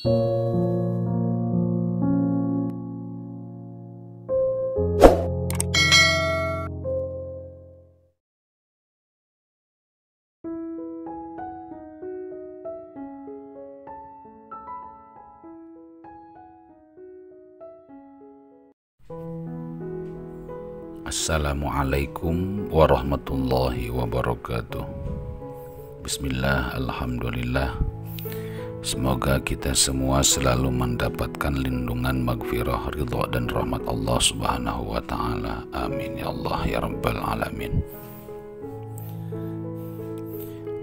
Assalamualaikum warahmatullahi wabarakatuh. Bismillah, alhamdulillah. Semoga kita semua selalu mendapatkan lindungan, maghfirah, ridha dan rahmat Allah subhanahu wa ta'ala. Amin ya Allah ya rabbal alamin.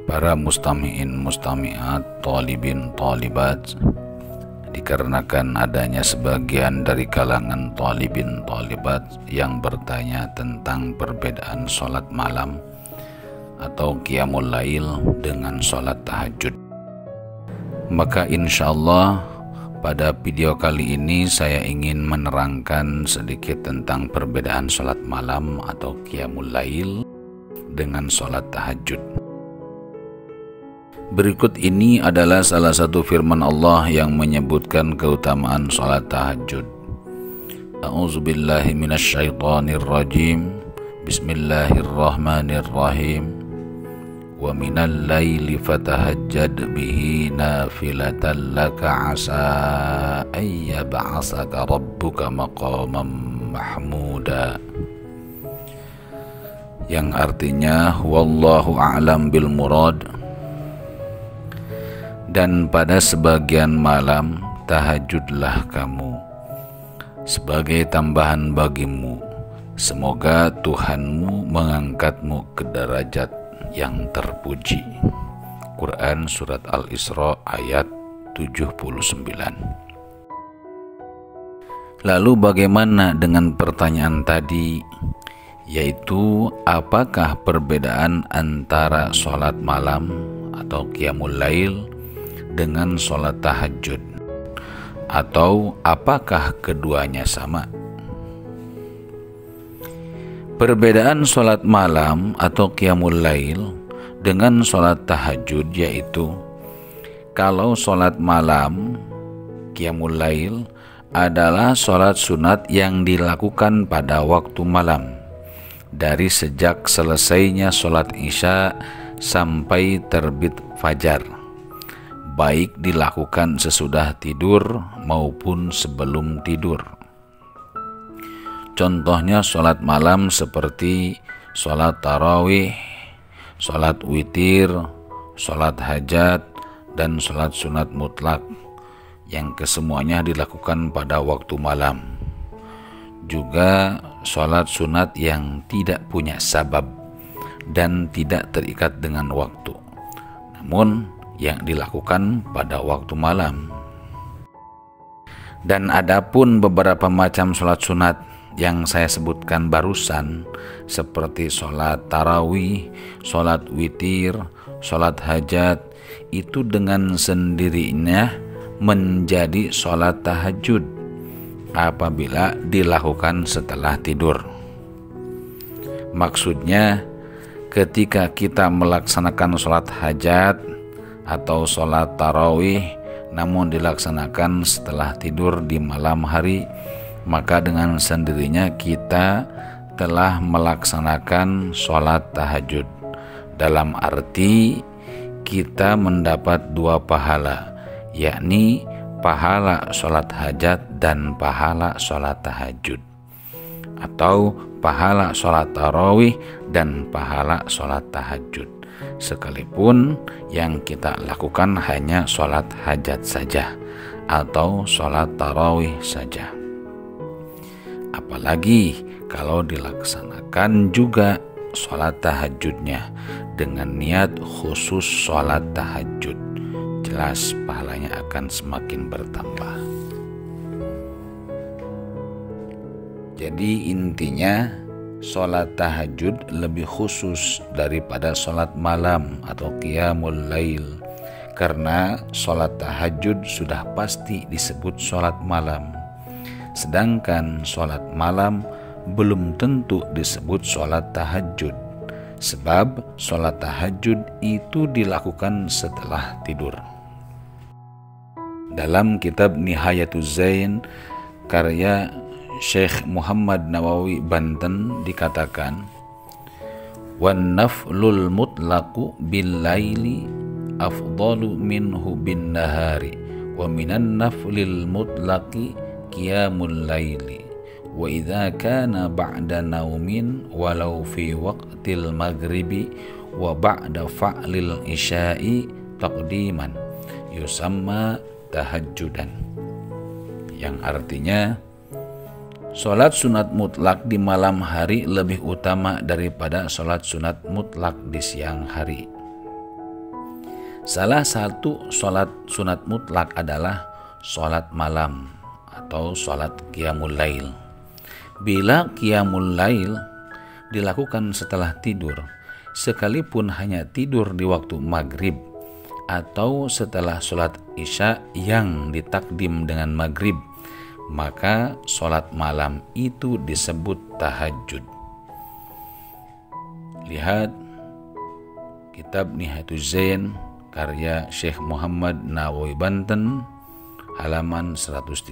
Para mustami'in, mustami'at, talibin, talibat, dikarenakan adanya sebagian dari kalangan talibin talibat yang bertanya tentang perbedaan sholat malam atau qiyamul lail dengan sholat tahajud, maka insyaallah pada video kali ini saya ingin menerangkan sedikit tentang perbedaan sholat malam atau qiyamul lail dengan sholat tahajud. Berikut ini adalah salah satu firman Allah yang menyebutkan keutamaan salat tahajud. A'udzubillahi minasyaitonirrajim. Bismillahirrahmanirrahim. Wa minal laili fatahajjad bihi nafilatan laka asa ayyab'asaka rabbuka maqaman mahmuda. Yang artinya wallahu a'lam bil murad. Dan pada sebagian malam tahajudlah kamu sebagai tambahan bagimu, semoga Tuhanmu mengangkatmu ke derajat yang terpuji. Quran Surat Al-Isra ayat 79. Lalu bagaimana dengan pertanyaan tadi, yaitu apakah perbedaan antara sholat malam atau qiyamul lail dengan sholat tahajud, atau apakah keduanya sama? Perbedaan sholat malam atau qiyamul lail dengan sholat tahajud yaitu, kalau sholat malam qiyamul lail adalah sholat sunat yang dilakukan pada waktu malam, dari sejak selesainya sholat isya sampai terbit fajar, baik dilakukan sesudah tidur maupun sebelum tidur. Contohnya sholat malam seperti sholat tarawih, sholat witir, sholat hajat, dan sholat sunat mutlak, yang kesemuanya dilakukan pada waktu malam. Juga sholat sunat yang tidak punya sabab dan tidak terikat dengan waktu, namun yang dilakukan pada waktu malam. Dan adapun beberapa macam sholat sunat yang saya sebutkan barusan, seperti sholat tarawih, sholat witir, sholat hajat, itu dengan sendirinya menjadi sholat tahajud apabila dilakukan setelah tidur. Maksudnya, ketika kita melaksanakan sholat hajat atau sholat tarawih namun dilaksanakan setelah tidur di malam hari, maka dengan sendirinya kita telah melaksanakan sholat tahajud. Dalam arti kita mendapat dua pahala, yakni pahala sholat hajat dan pahala sholat tahajud, atau pahala sholat tarawih dan pahala sholat tahajud, sekalipun yang kita lakukan hanya sholat hajat saja atau sholat tarawih saja. Apalagi kalau dilaksanakan juga sholat tahajudnya dengan niat khusus sholat tahajud, jelas pahalanya akan semakin bertambah. Jadi intinya, sholat tahajud lebih khusus daripada sholat malam atau qiyamul lail, karena sholat tahajud sudah pasti disebut sholat malam, sedangkan sholat malam belum tentu disebut sholat tahajud, sebab sholat tahajud itu dilakukan setelah tidur. Dalam kitab Nihayatuz Zain karya Syekh Muhammad Nawawi Banten dikatakan, wan naflul mutlaqu bil laili afdalu minhu bin nahari wa minan naflil mutlaqi qiyamul laili wa idza kana ba'da naumin walau fi waqtil maghribi wa ba'da fa'lil isya'i taqdiman yusamma tahajjudan, yang artinya sholat sunat mutlak di malam hari lebih utama daripada sholat sunat mutlak di siang hari. Salah satu sholat sunat mutlak adalah sholat malam atau sholat qiyamul lail. Bila qiyamul lail dilakukan setelah tidur, sekalipun hanya tidur di waktu maghrib atau setelah sholat isya yang ditakdim dengan maghrib, maka sholat malam itu disebut tahajud. Lihat kitab Nihayatuz Zain karya Syekh Muhammad Nawawi Banten halaman 113.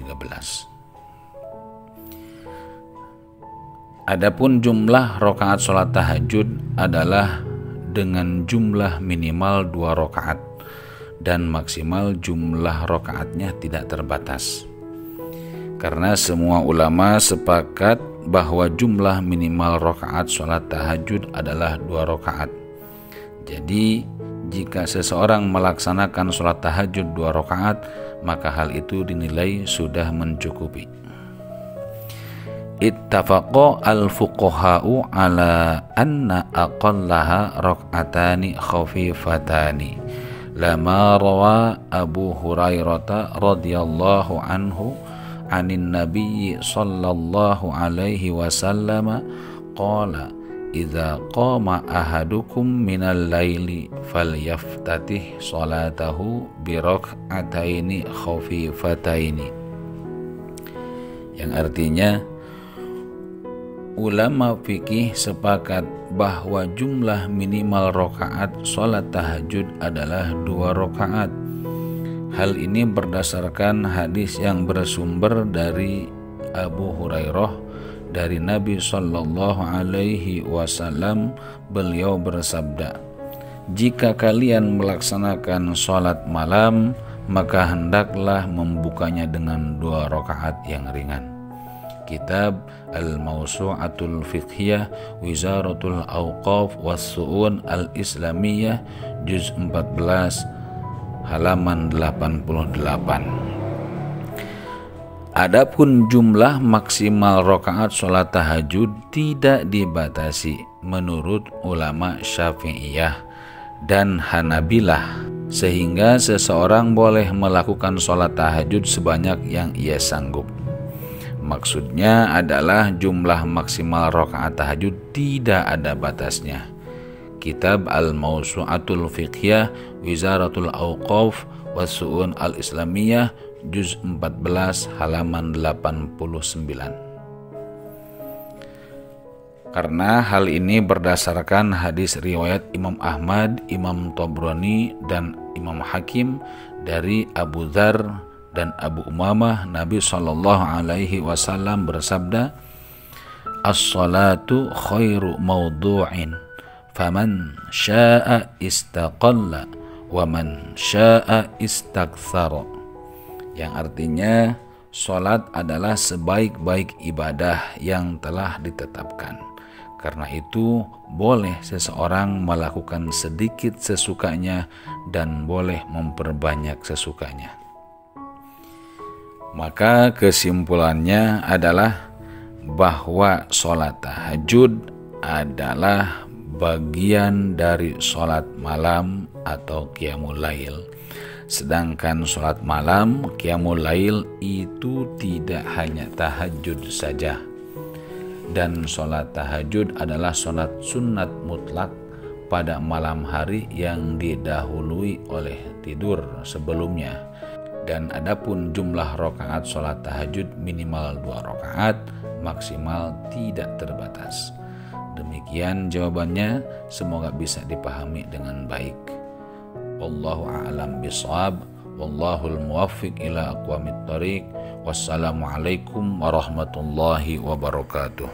Adapun jumlah rakaat sholat tahajud adalah dengan jumlah minimal 2 rakaat dan maksimal jumlah rakaatnya tidak terbatas. Karena semua ulama sepakat bahwa jumlah minimal rakaat sholat tahajud adalah 2 rakaat. Jadi jika seseorang melaksanakan sholat tahajud 2 rakaat, maka hal itu dinilai sudah mencukupi. Ittafaqa al-fuqaha'u ala anna aqallaha rak'atani khafifatani lama rawa Abu Hurairah radhiyallahu anhu anin nabiyyi sallallahu alaihi wasallam qala idza qama ahadukum minal laili falyaftatih salatahu bi rak'ataini khafifataini, yang artinya ulama fikih sepakat bahwa jumlah minimal rakaat sholat tahajud adalah 2 rakaat. Hal ini berdasarkan hadis yang bersumber dari Abu Hurairah dari Nabi Sallallahu Alaihi Wasallam. Beliau bersabda, jika kalian melaksanakan sholat malam, maka hendaklah membukanya dengan 2 rakaat yang ringan. Kitab Al-Mawsu'atul Fiqhiyah Wizaratul Awqaf Was-Su'un Al-Islamiyah Juz 14 halaman 88. Adapun jumlah maksimal rakaat sholat tahajud tidak dibatasi menurut ulama Syafi'iyah dan Hanabilah, sehingga seseorang boleh melakukan sholat tahajud sebanyak yang ia sanggup. Maksudnya adalah jumlah maksimal rakaat tahajud tidak ada batasnya. Kitab Al-Mawsu'atul Fiqhiyah Wizaratul Awqaf Was-Su'un Al-Islamiyah Juz 14 halaman 89. Karena hal ini berdasarkan hadis riwayat Imam Ahmad, Imam Tabrani, dan Imam Hakim dari Abu Dzar dan Abu Umamah, Nabi Sallallahu Alaihi Wasallam bersabda, as-salatu khairu mawdu'in faman sya'a istaqalla wa man sya'a istakthara, yang artinya salat adalah sebaik-baik ibadah yang telah ditetapkan. Karena itu boleh seseorang melakukan sedikit sesukanya dan boleh memperbanyak sesukanya. Maka kesimpulannya adalah bahwa sholat tahajud adalah bagian dari sholat malam atau qiyamul lail. Sedangkan sholat malam, qiyamul lail itu tidak hanya tahajud saja. Dan sholat tahajud adalah sholat sunat mutlak pada malam hari yang didahului oleh tidur sebelumnya. Dan adapun jumlah rakaat sholat tahajud minimal 2 rakaat, maksimal tidak terbatas. Demikian jawabannya, semoga bisa dipahami dengan baik. Wallahu a'lam bishawab. wallahul muwaffiq ila aqwamit thariq. Wassalamualaikum warahmatullahi wabarakatuh.